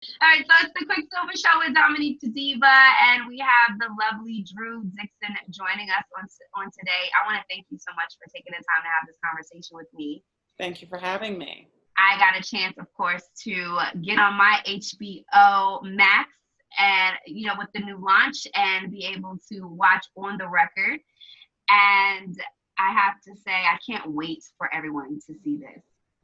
All right, so it's the Quicksilver Show with Dominique Diva, and we have the lovely Drew Dixon joining us on today. I want to thank you so much for taking the time to have this conversation with me. Thank you for having me. I got a chance, of course, to get on my HBO Max and, with the new launch and be able to watch On the Record. And I have to say, I can't wait for everyone to see this.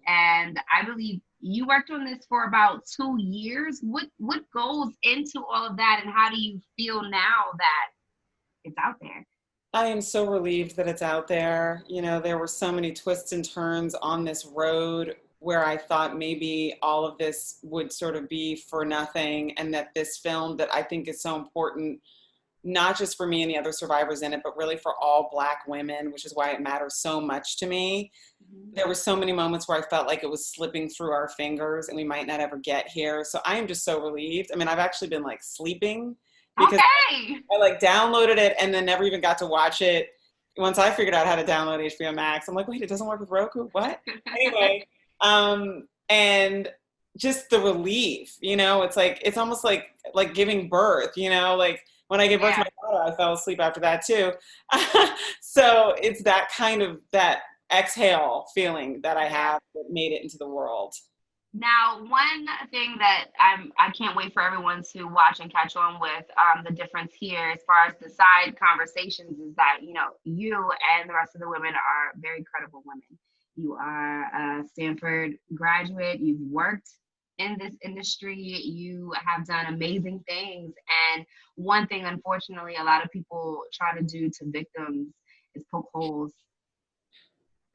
And I believe you worked on this for about 2 years. What goes into all of that, and how do you feel now that it's out there? I am so relieved that it's out there. There were so many twists and turns on this road where I thought maybe all of this would sort of be for nothing, and that this film that I think is so important, not just for me and the other survivors in it, but really for all Black women, which is why it matters so much to me. There were so many moments where I felt like it was slipping through our fingers and we might not ever get here. So I am just so relieved. I mean, I've actually been like sleeping because Okay. I like downloaded it and then never even got to watch it. Once I figured out how to download HBO Max, I'm like, wait, it doesn't work with Roku? What? Anyway, and just the relief, it's almost like giving birth, like when I gave birth to Yeah. my daughter, I fell asleep after that too. So it's that kind of that exhale feeling that I have that made it into the world. Now, one thing that I can't wait for everyone to watch and catch on with, the difference here as far as the side conversations is that, you and the rest of the women are very credible women. You are a Stanford graduate. You've worked in this industry. You have done amazing things. And one thing, unfortunately, a lot of people try to do to victims is poke holes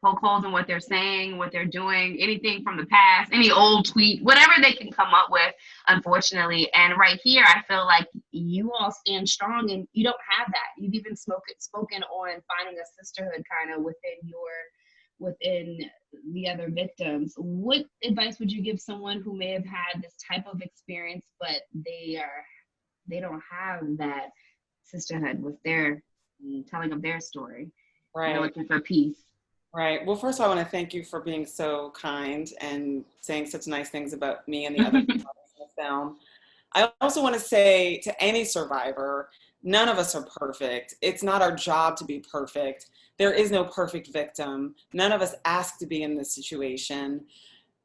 in what they're saying, what they're doing, anything from the past, any old tweet, whatever they can come up with, unfortunately. And right here, I feel like you all stand strong and you don't have that. You've even spoken on finding a sisterhood kind of within the other victims. What advice would you give someone who may have had this type of experience, but they don't have that sisterhood with their telling of their story? They're Right. looking for peace. Right. Well, first, I want to thank you for being so kind and saying such nice things about me and the other survivors in the film. I also want to say to any survivor, none of us are perfect. It's not our job to be perfect. There is no perfect victim. None of us asked to be in this situation.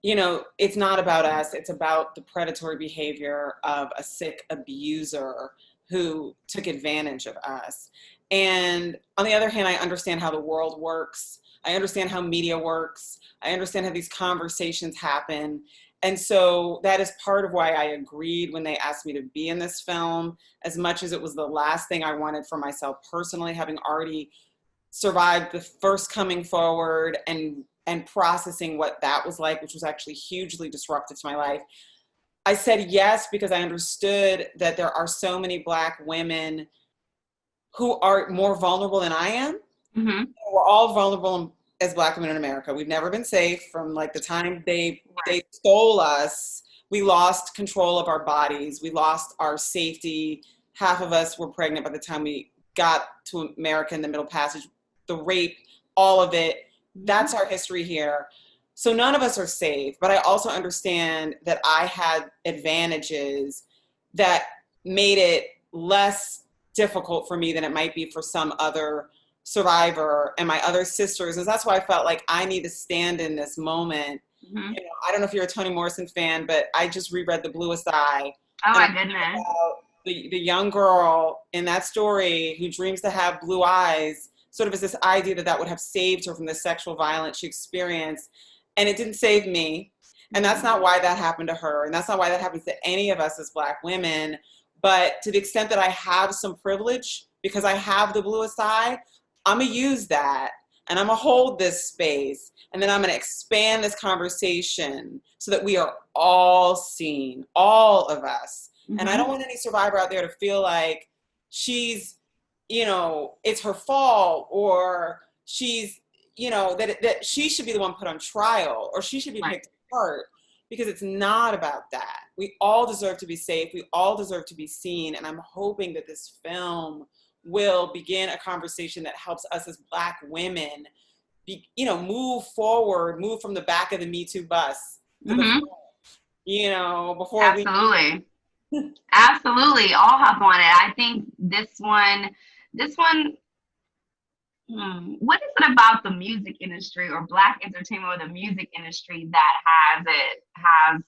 It's not about us. It's about the predatory behavior of a sick abuser who took advantage of us. And on the other hand, I understand how the world works. I understand how media works. I understand how these conversations happen. And so that is part of why I agreed when they asked me to be in this film, as much as it was the last thing I wanted for myself personally, having already survived the first coming forward and processing what that was like, which was actually hugely disruptive to my life. I said yes because I understood that there are so many Black women who are more vulnerable than I am. Mm-hmm. We're all vulnerable as Black women in America. We've never been safe from like the time they stole us. We lost control of our bodies. We lost our safety. Half of us were pregnant by the time we got to America in the Middle Passage. The rape, all of it. That's our history here. So none of us are safe, but I also understand that I had advantages that made it less difficult for me than it might be for some other survivor and my other sisters. And that's why I felt like I need to stand in this moment. Mm-hmm. I don't know if you're a Toni Morrison fan, but I just reread The Bluest Eye. Oh And my I think goodness. about the young girl in that story who dreams to have blue eyes, sort of as this idea that that would have saved her from the sexual violence she experienced. And it didn't save me. And that's not why that happened to her. And that's not why that happens to any of us as Black women. But to the extent that I have some privilege, because I have the bluest eye, I'm going to use that. And I'm going to hold this space. And then I'm going to expand this conversation so that we are all seen, all of us. Mm-hmm. And I don't want any survivor out there to feel like she's, it's her fault, or she's, that she should be the one put on trial, or she should be picked apart, because it's not about that. We all deserve to be safe. We all deserve to be seen. And I'm hoping that this film will begin a conversation that helps us as Black women move forward, move from the back of the Me Too bus to the front. before we. Absolutely. Absolutely. I'll hop on it. I think this one, what is it about the music industry or Black entertainment or the music industry that has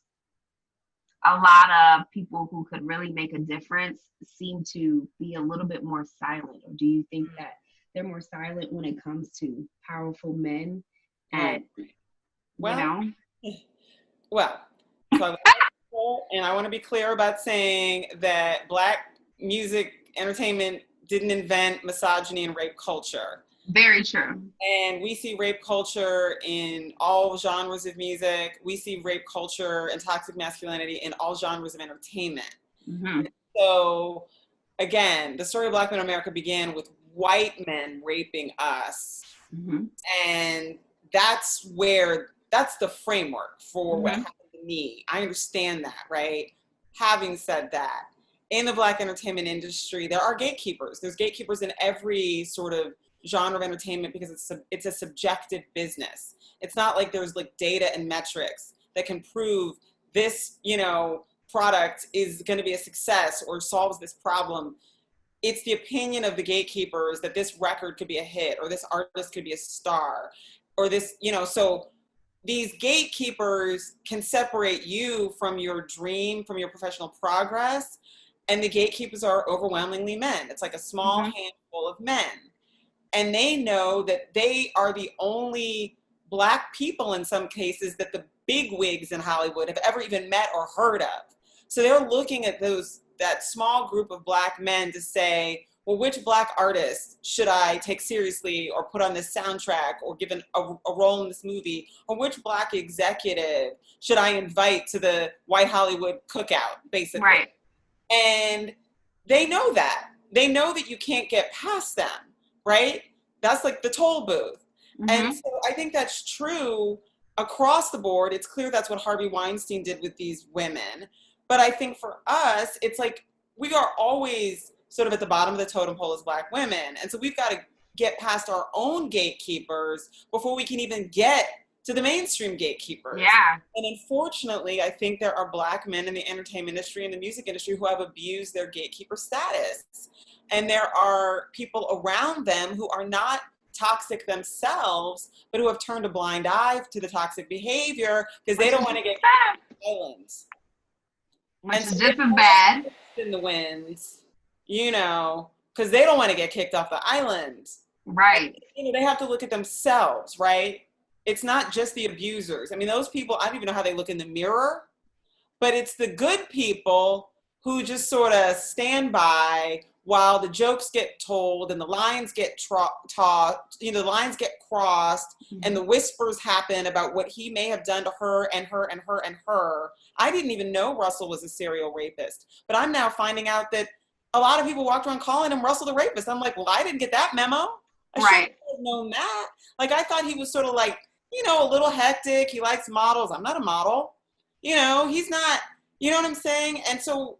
a lot of people who could really make a difference seem to be a little bit more silent? Or do you think that they're more silent when it comes to powerful men? And, Well, well, so I want to be clear about saying that Black music entertainment didn't invent misogyny and rape culture. Very true. And we see rape culture in all genres of music. We see rape culture and toxic masculinity in all genres of entertainment. Mm-hmm. So, again, the story of Black men in America began with white men raping us. Mm-hmm. And that's the framework for what happened to me. I understand that, right? Having said that, in the Black entertainment industry, there are gatekeepers. There's gatekeepers in every sort of genre of entertainment because it's a subjective business. It's not like there's like data and metrics that can prove this, product is going to be a success or solves this problem. It's the opinion of the gatekeepers that this record could be a hit or this artist could be a star or this, so these gatekeepers can separate you from your dream, from your professional progress. And the gatekeepers are overwhelmingly men. It's like a small handful of men. And they know that they are the only Black people in some cases that the big wigs in Hollywood have ever even met or heard of. So they're looking at that small group of Black men to say, well, which Black artist should I take seriously or put on this soundtrack or give a role in this movie? Or which Black executive should I invite to the White Hollywood cookout, basically? Right. And they know that. They know that you can't get past them, right? That's like the toll booth. Mm-hmm. And so I think that's true across the board. It's clear that's what Harvey Weinstein did with these women. But I think for us, it's like we are always sort of at the bottom of the totem pole as Black women. And so we've got to get past our own gatekeepers before we can even get to the mainstream gatekeepers. Yeah. And unfortunately, I think there are Black men in the entertainment industry and the music industry who have abused their gatekeeper status. And there are people around them who are not toxic themselves, but who have turned a blind eye to the toxic behavior because they don't want to get violence. Which is just as bad. In the winds, because they don't want to get kicked off the island. Right. And, they have to look at themselves, right? It's not just the abusers. I mean, those people, I don't even know how they look in the mirror, but it's the good people who just sort of stand by while the jokes get told and the lines get taught, the lines get crossed and the whispers happen about what he may have done to her and her and her and her. I didn't even know Russell was a serial rapist, but I'm now finding out that a lot of people walked around calling him Russell the rapist. I'm like, well, I didn't get that memo. I should have known that. Like, I thought he was sort of like, a little hectic. He likes models. I'm not a model. He's not, you know what I'm saying? And so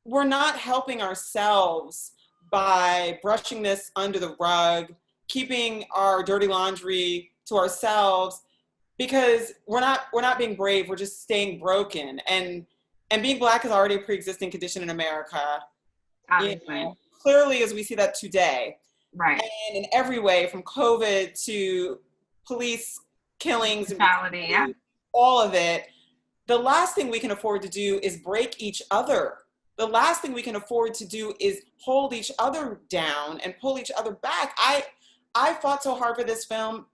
we're not helping ourselves by brushing this under the rug, keeping our dirty laundry to ourselves, because we're not being brave. We're just staying broken. And being Black is already a pre-existing condition in America. Obviously. Clearly, as we see that today. Right. And in every way, from COVID to police killings, brutality, all of it, the last thing we can afford to do is break each other. The last thing we can afford to do is hold each other down and pull each other back. I fought so hard for this film,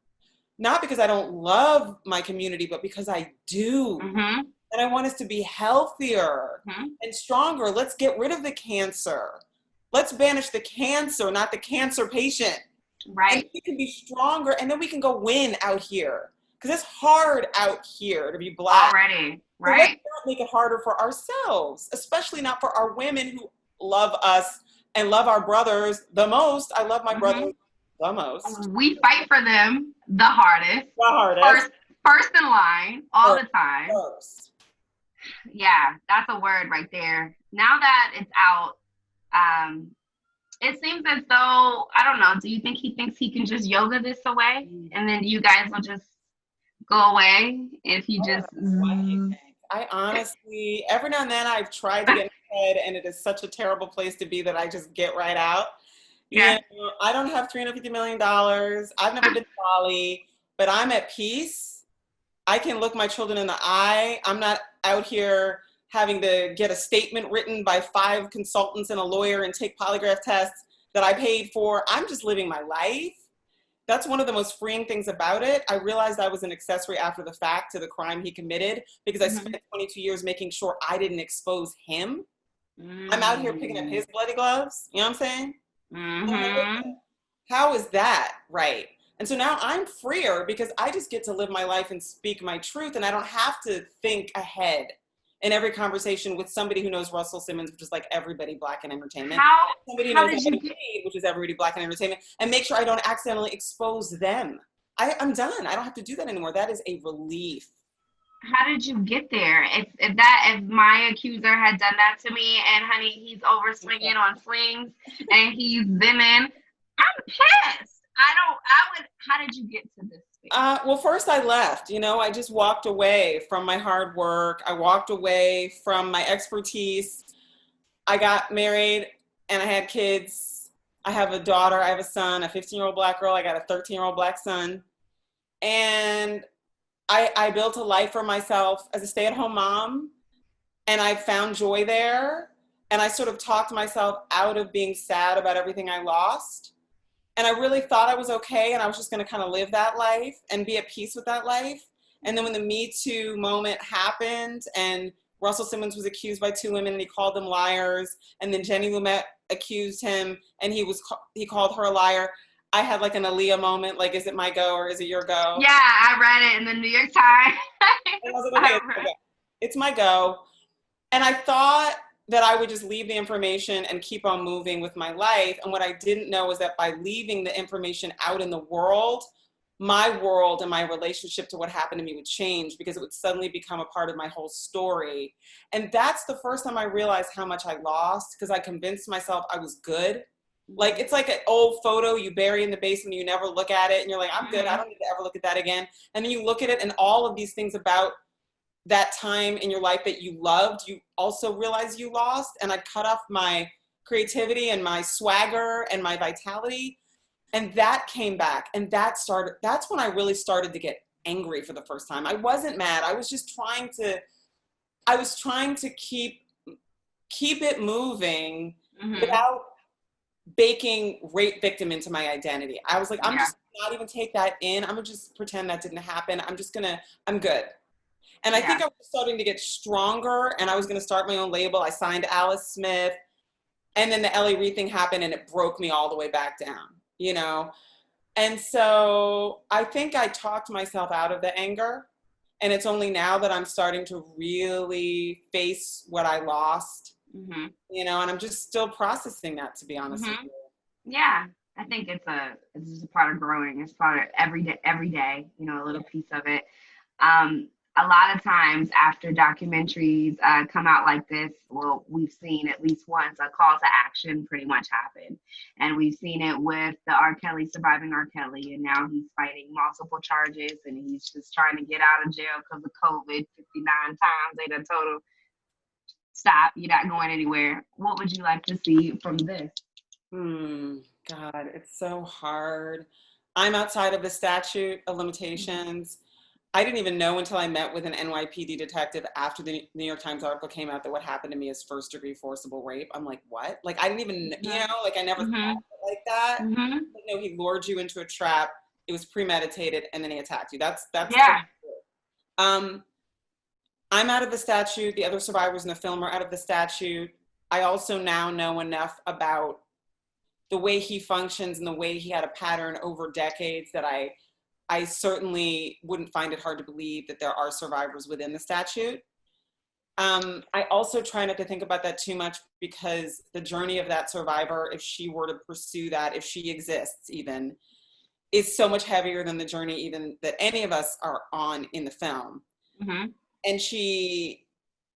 not because I don't love my community, but because I do. Mm-hmm. And I want us to be healthier and stronger. Let's get rid of the cancer. Let's banish the cancer, not the cancer patient. Right. And we can be stronger, and then we can go win out here. Because it's hard out here to be Black. Already. Right. So let's not make it harder for ourselves, especially not for our women who love us and love our brothers the most. I love my brothers the most. We fight for them the hardest. The hardest. First in line all the time. First. Yeah, that's a word right there. Now that it's out, it seems as though, I don't know, do you think he thinks he can just yoga this away? And then you guys will just go away if he just... I honestly, every now and then I've tried to get in my head, and it is such a terrible place to be that I just get right out. You Yeah. know, I don't have $350 million. I've never been to Bali, but I'm at peace. I can look my children in the eye. I'm not out here having to get a statement written by 5 consultants and a lawyer and take polygraph tests that I paid for. I'm just living my life. That's one of the most freeing things about it. I realized I was an accessory after the fact to the crime he committed because I spent 22 years making sure I didn't expose him. I'm out here picking up his bloody gloves. You know what I'm saying? Mm-hmm. How is that right? And so now I'm freer because I just get to live my life and speak my truth, and I don't have to think ahead in every conversation with somebody who knows Russell Simmons, which is like everybody Black in entertainment. Somebody who How knows did you Eddie get Reed, which is everybody Black in entertainment, and make sure I don't accidentally expose them. I'm done. I don't have to do that anymore. That is a relief. how did you get there? If my accuser had done that to me, and honey, he's over swinging on swings and he's bimming, I'm pissed. How did you get to this space? Well, first I left. You know, I just walked away from my hard work. I walked away from my expertise. I got married and I had kids. I have a daughter. I have a son, a 15-year-old Black girl. I got a 13-year-old Black son. And I built a life for myself as a stay-at-home mom. And I found joy there. And I sort of talked myself out of being sad about everything I lost. And I really thought I was okay, and I was just going to kind of live that life and be at peace with that life. And then when the Me Too moment happened, and Russell Simmons was accused by 2 women, and he called them liars, and then Jenny Lumet accused him, and he called her a liar, I had like an Aaliyah moment, like, is it my go or is it your go? Yeah, I read it in the New York Times. And I was like, okay, it's my go. And I thought that I would just leave the information and keep on moving with my life. And what I didn't know is that by leaving the information out in the world, my world and my relationship to what happened to me would change because it would suddenly become a part of my whole story. And that's the first time I realized how much I lost because I convinced myself I was good. Like, it's like an old photo you bury in the basement, you never look at it, and you're like, I'm good, I don't need to ever look at that again. And then you look at it, and all of these things about that time in your life that you loved, you also realize you lost. And I cut off my creativity and my swagger and my vitality. And that came back. And that's when I really started to get angry for the first time. I wasn't mad. I was just trying to keep it moving without baking rape victim into my identity. I was like, I'm just not even take that in. I'm gonna just pretend that didn't happen. I'm good. And I think I was starting to get stronger, and I was going to start my own label. I signed Alice Smith, and then the Ellie Reed thing happened, and it broke me all the way back down, you know? And so I think I talked myself out of the anger, and it's only now that I'm starting to really face what I lost, you know, and I'm just still processing that, to be honest with you. Yeah, I think it's just a part of growing. It's part of every day, you know, a little piece of it. A lot of times after documentaries come out like this, well, we've seen at least once a call to action pretty much happen. And we've seen it with the R. Kelly surviving R. Kelly, and now he's fighting multiple charges, and he's just trying to get out of jail because of COVID 59 times. They done told him, stop, you're not going anywhere. What would you like to see from this? God, it's so hard. I'm outside of the statute of limitations. I didn't even know until I met with an NYPD detective after the New York Times article came out that what happened to me is first-degree forcible rape. I'm like, what? Like, I didn't even, you know, like, I never thought of it like that. You know, he lured you into a trap. It was premeditated, and then he attacked you. That's yeah. I'm out of the statute. The other survivors in the film are out of the statute. I also now know enough about the way he functions and the way he had a pattern over decades that I certainly wouldn't find it hard to believe that there are survivors within the statute. I also try not to think about that too much because the journey of that survivor, if she were to pursue that, if she exists even, is so much heavier than the journey even that any of us are on in the film. And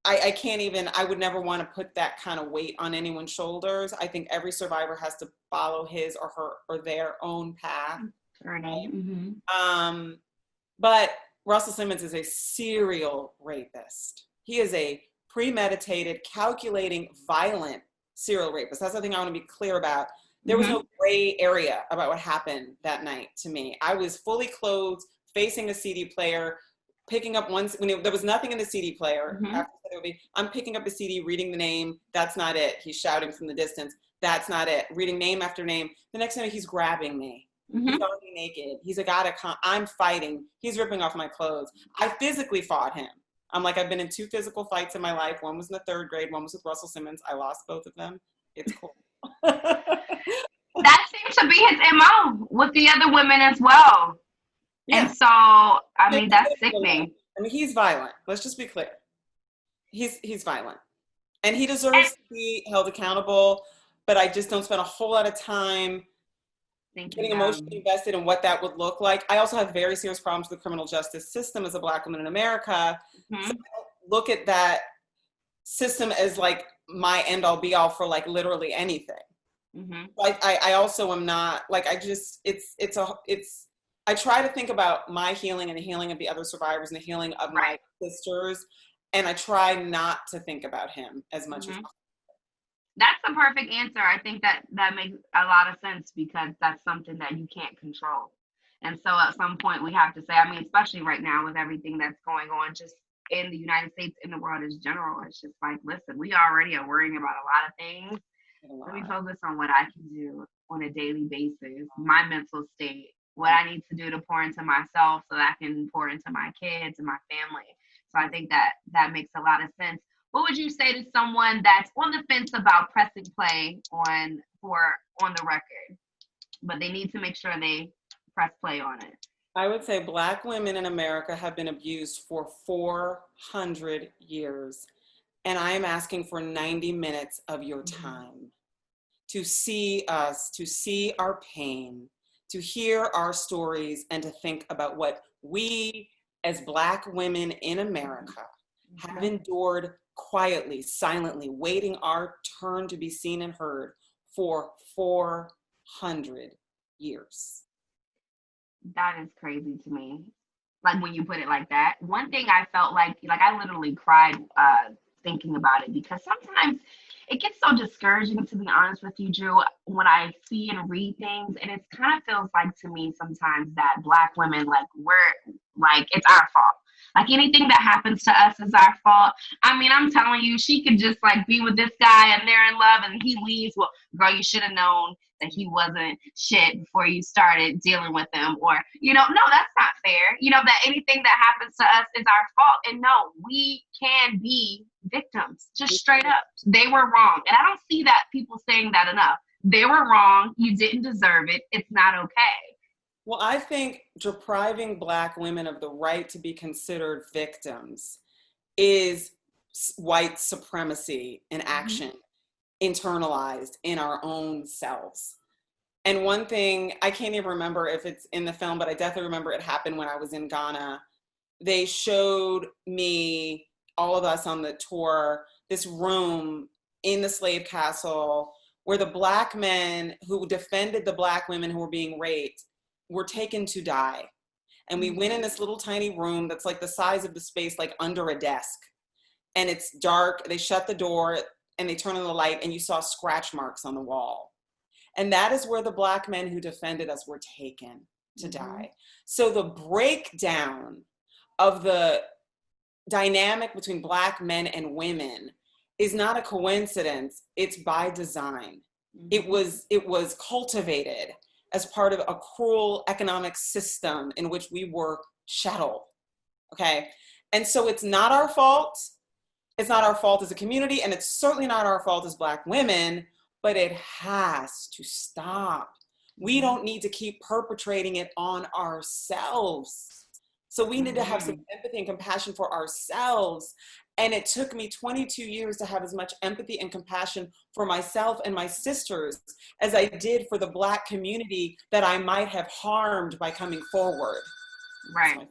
I can't even, I would never want to put that kind of weight on anyone's shoulders. I think every survivor has to follow his or her or their own path. But Russell Simmons is a serial rapist. He is a premeditated, calculating, violent serial rapist. That's the thing I want to be clear about. There was no gray area about what happened that night to me. I was fully clothed, facing a CD player, picking up one, there was nothing in the CD player. After I'm picking up the CD, reading the name. That's not it. He's shouting from the distance. That's not it. Reading name after name. The next minute he's grabbing me. He's already naked. He's a god. I'm fighting. He's ripping off my clothes. I physically fought him. I'm like, I've been in 2 physical fights in my life. One was in the 3rd grade. One was with Russell Simmons. I lost both of them. It's cool. That seems to be his MO with the other women as well. Yeah. And so, I mean, that's sickening. I mean, he's violent. Let's just be clear. He's violent. And he deserves to be held accountable, but I just don't spend a whole lot of time getting emotionally invested in what that would look like. I also have very serious problems with the criminal justice system as a Black woman in America. So I don't look at that system as like my end all be all for like literally anything. I also am not like, I try to think about my healing and the healing of the other survivors and the healing of my sisters. And I try not to think about him as much as possible. That's the perfect answer. I think that makes a lot of sense because that's something that you can't control. And so at some point we have to say, I mean, especially right now with everything that's going on just in the United States, in the world in general, it's just like, listen, we already are worrying about a lot of things. Let me focus on what I can do on a daily basis, my mental state, what I need to do to pour into myself so that I can pour into my kids and my family. So I think that makes a lot of sense. What would you say to someone that's on the fence about pressing play on the record, but they need to make sure they press play on it? I would say Black women in America have been abused for 400 years. And I am asking for 90 minutes of your time to see us, to see our pain, to hear our stories, and to think about what we as Black women in America have endured quietly, silently, waiting our turn to be seen and heard for 400 years. That is crazy to me. Like when you put it like that. One thing I felt like I literally cried thinking about it because sometimes it gets so discouraging, to be honest with you, Drew, when I see and read things, and it kind of feels like to me sometimes that Black women, it's our fault. Like anything that happens to us is our fault. I mean, I'm telling you, she could just be with this guy and they're in love and he leaves. Well, girl, you should have known that he wasn't shit before you started dealing with him. Or, no, that's not fair. That anything that happens to us is our fault. And no, we can be victims, just straight up. They were wrong. And I don't see that people saying that enough. They were wrong. You didn't deserve it. It's not okay. Well, I think depriving Black women of the right to be considered victims is white supremacy in action, internalized in our own selves. And one thing, I can't even remember if it's in the film, but I definitely remember it happened when I was in Ghana. They showed me, all of us on the tour, this room in the slave castle where the Black men who defended the Black women who were being raped were taken to die. And we went in this little tiny room that's like the size of the space, like under a desk. And it's dark. They shut the door and they turn on the light and you saw scratch marks on the wall. And that is where the Black men who defended us were taken to die. So the breakdown of the dynamic between Black men and women is not a coincidence. It's by design. It was cultivated as part of a cruel economic system in which we were chattel, okay? And so it's not our fault. It's not our fault as a community, and it's certainly not our fault as Black women, but it has to stop. We don't need to keep perpetrating it on ourselves. So we need to have some empathy and compassion for ourselves. And it took me 22 years to have as much empathy and compassion for myself and my sisters as I did for the Black community that I might have harmed by coming forward. Right.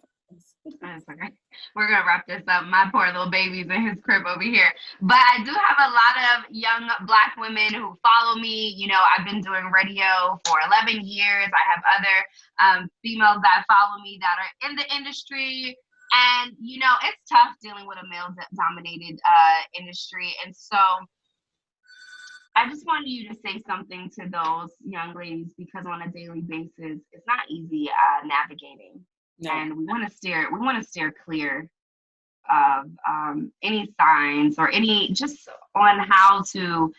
That's okay. We're going to wrap this up. My poor little baby's in his crib over here. But I do have a lot of young Black women who follow me. I've been doing radio for 11 years. I have other females that follow me that are in the industry. And, you know, it's tough dealing with a male-dominated industry. And so I just wanted you to say something to those young ladies, because on a daily basis, it's not easy navigating. No. And we want to steer clear of any signs or any, just on how to,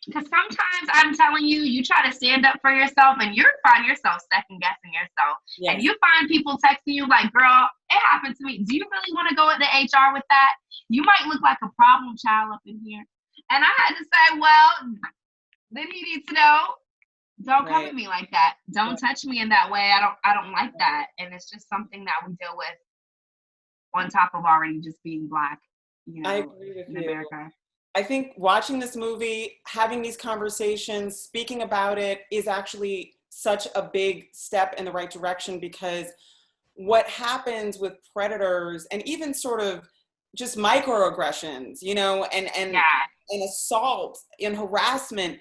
because sometimes I'm telling you, you try to stand up for yourself and you find yourself second guessing yourself. Yes. And you find people texting you like, girl, it happened to me. Do you really want to go into HR with that? You might look like a problem child up in here. And I had to say, well, then you need to know, don't come at me like that. Don't touch me in that way. I don't like that. And it's just something that we deal with on top of already just being Black, you know, I agree with in you. America. I think watching this movie, having these conversations, speaking about it is actually such a big step in the right direction, because what happens with predators and even sort of just microaggressions, you know, and assault and harassment,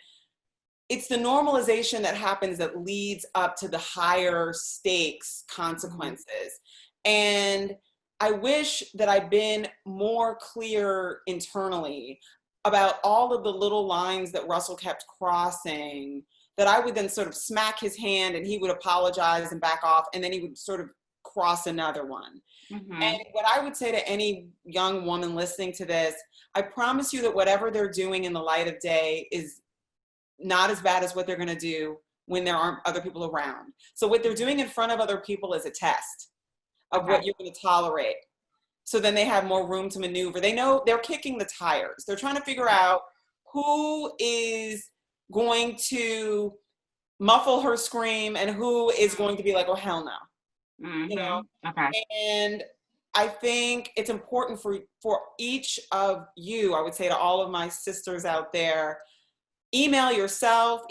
it's the normalization that happens that leads up to the higher stakes consequences. And I wish that I'd been more clear internally about all of the little lines that Russell kept crossing, that I would then sort of smack his hand and he would apologize and back off, and then he would sort of cross another one. And what I would say to any young woman listening to this, I promise you that whatever they're doing in the light of day is not as bad as what they're going to do when there aren't other people around. So what they're doing in front of other people is a test of what you're going to tolerate. So then they have more room to maneuver. They know they're kicking the tires. They're trying to figure out who is going to muffle her scream and who is going to be like, oh, hell no. You know? And I think it's important for each of you, I would say to all of my sisters out there, email yourself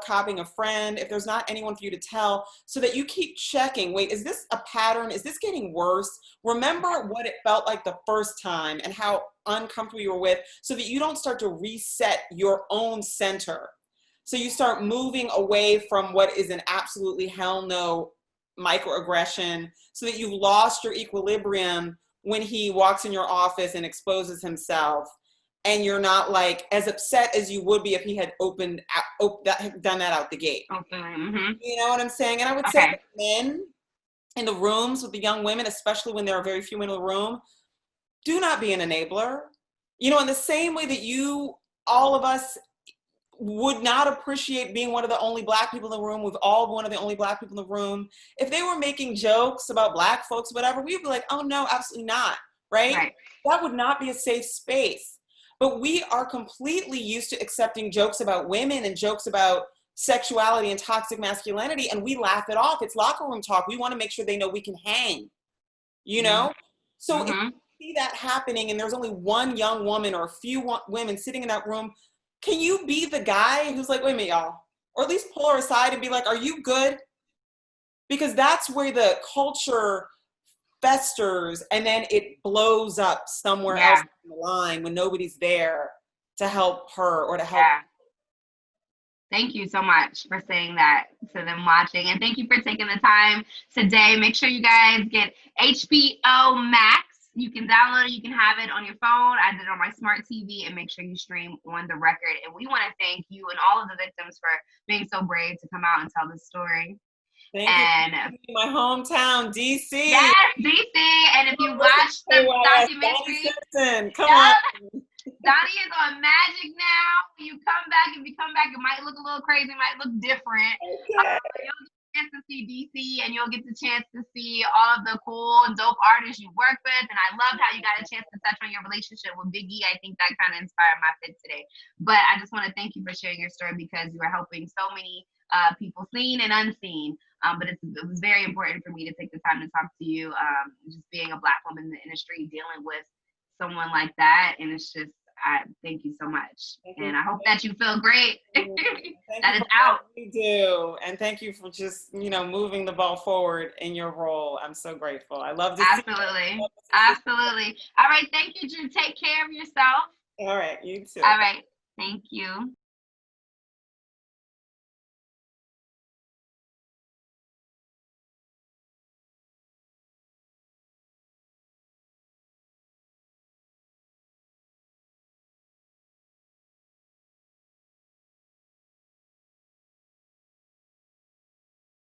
copying a friend if there's not anyone for you to tell, so that you keep checking. Wait, is this a pattern? Is this getting worse? Remember what it felt like the first time and how uncomfortable you were with, so that you don't start to reset your own center. So you start moving away from what is an absolutely hell no microaggression, so that you've lost your equilibrium when he walks in your office and exposes himself. And you're not like as upset as you would be if he had done that out the gate. You know what I'm saying? And I would say men in the rooms with the young women, especially when there are very few in the room, do not be an enabler. You know, in the same way that all of us would not appreciate being one of the only Black people in the room, we've all one of the only Black people in the room. If they were making jokes about Black folks, whatever, we'd be like, oh no, absolutely not, right? That would not be a safe space. But we are completely used to accepting jokes about women and jokes about sexuality and toxic masculinity, and we laugh it off. It's locker room talk. We want to make sure they know we can hang, you know? So if you see that happening and there's only one young woman or a few women sitting in that room, can you be the guy who's like, wait a minute, y'all? Or at least pull her aside and be like, are you good? Because that's where the culture festers, and then it blows up somewhere else in the line when nobody's there to help her or to help. Thank you so much for saying that to them watching, and thank you for taking the time today. Make sure you guys get HBO Max. You can download it, you can have it on your phone. I did it on my smart TV, and make sure you stream on the record. And we want to thank you and all of the victims for being so brave to come out and tell this story. Thank you. My hometown, DC. Yes, DC. And if you watch the documentary, come on. Donnie is on Magic now. When you come back, if you come back, it might look a little crazy, it might look different. You'll get a chance to see DC, and you'll get the chance to see all of the cool and dope artists you work with. And I loved how you got a chance to touch on your relationship with Biggie. I think that kind of inspired my fit today. But I just want to thank you for sharing your story, because you are helping so many people seen and unseen. But it was very important for me to take the time to talk to you, just being a Black woman in the industry, dealing with someone like that. And it's just, I thank you so much. And I hope that you feel great that it's out. You do. And thank you for just, moving the ball forward in your role. I'm so grateful. I love to Absolutely. Absolutely. All right. Thank you, Drew. Take care of yourself. All right. You too. All right. Thank you.